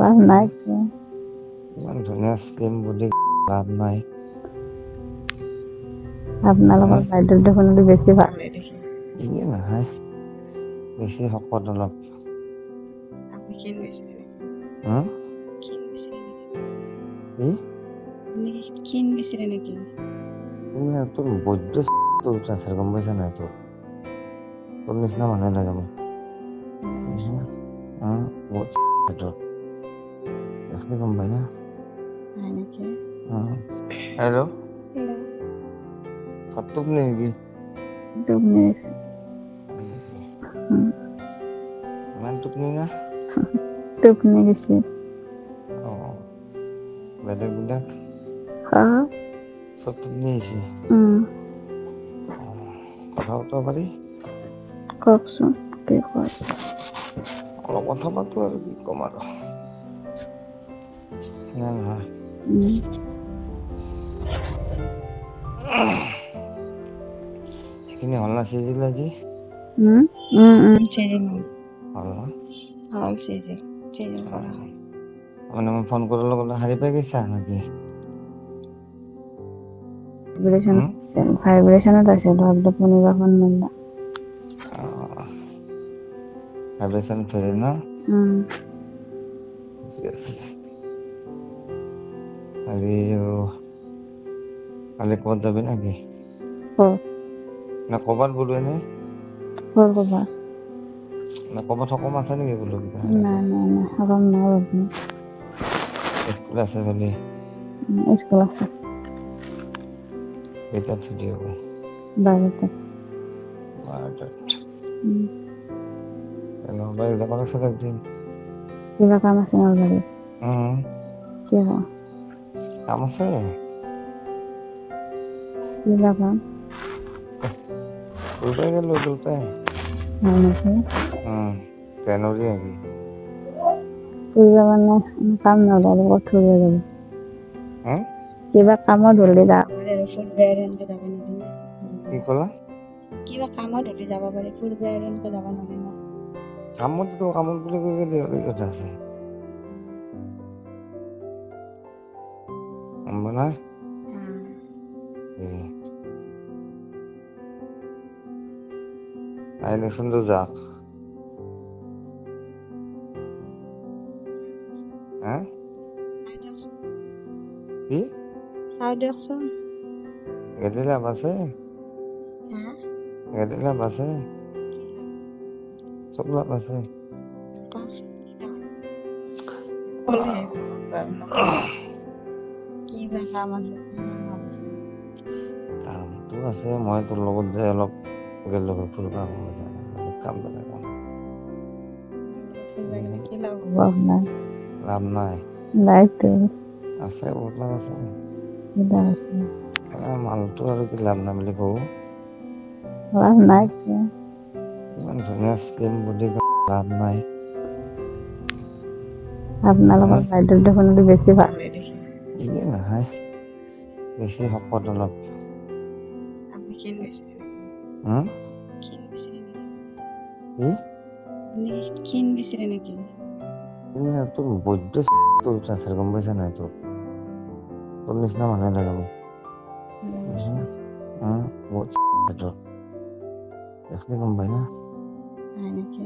লাভ নাই কিয়? ইমান ধুনীয়া স্কিম বুলি লাভ নাই। আপোনালোকৰ বাইদেউ দেখোন বেছি ভালেই দেখি। ইয়ে নহয়, বেছি শকত অলপ। আপুনি ক্ষীণ গৈছিলে নেকি? ক্ষীণ গৈছিলে নেকি? আপুনি ক্ষীণ গৈছিলে নেকি? তোৰ বৈদ্য তোৰ আছে গম পাইছা নাই তোৰ? তোৰ নিচিনা মানুহে লাগে মোক। বহুত তোৰ দেখলি গম পাই না? হয় নেকি? হেল্ল' টোপনি নেকি? টোপনি ইমান টোপনি না? টোপনি গৈছে। বেলেগ বিলাক চব টোপনি আহিছে। কথা বতৰা পাৰি? কওকচোন কি কয়? অলপ কথা পাতো আৰু কি কম আৰু। নহয় সেইখিনি হ'ল না চিজিল আজি? মানে মই ফোন কৰাৰ লগে লগে শাৰী পাই গৈছা নেকি? ভাইব্ৰেচনত আছে ধৰক টোপনি বা ফোন মাৰিলা। ভাইব্ৰেচন ধৰে ন? কালি ক'ত যাবি নেকি? না ক'বাত বোলো এনে? না ক'বাত সকাম আছে নেকি বোলো? নাই সকাম নাই বাবু। স্কুল আছে বুলি? স্কুল আছে। কেইটাত ছুটি হ'ব? 12টাত। 12টাত। নলবাৰী যাব লাগছিল একদিন। কিবা কাম আছে নলবাৰীত? কিবা? কাম আছে। কিবা কাম? দুটাই গেলো দুটাই। হয় নেকি? জানুৱাৰী নেকি? ফুৰিব মানে কাম নললে ক'ত ফুৰিব যাব? কিবা কামত হলে যাব কি ক'লা? কিবা কামত হলে যাব পাৰি, ফুৰিব এনেকে যাব নোৱাৰি ন। কামত বুলি কৈ কি কথা আছে? আহিলেচোন যাওক। কি? চাও দিয়কচোন। গেলি লাভ আছে? গেলি লাভ আছে? চব লাভ আছে। কিবা কাম আছে? কামটো আছে, মই তোৰ লগত যে অলপ গেলো ফুৰিব কাম বেলেগ কাম। লাভ নাই? আছে বহুত লাভ আছে। মালটো আৰু কি লাভ নাই বুলি কওঁ? লাভ নাই কিয়? ইমান ধুনীয়া স্কিম বুলি লাভ নাই। আপোনালোকৰ বাইদেউ দেখোন বেছি ভালেই দেখি। ইয়ে নহয়, বেছি শকত অলপ। আপুনি ক্ষীণ গৈছিলে নেকি? ক্ষীণ গৈছিলে নেকি? তোৰ বৈদ্য তোৰ আছে গম পাইছা নাই তোৰ? তোৰ নিচিনা মানুহে লাগে মোক। বহুত তোৰ দেখলি গম পাই না? হয় নেকি?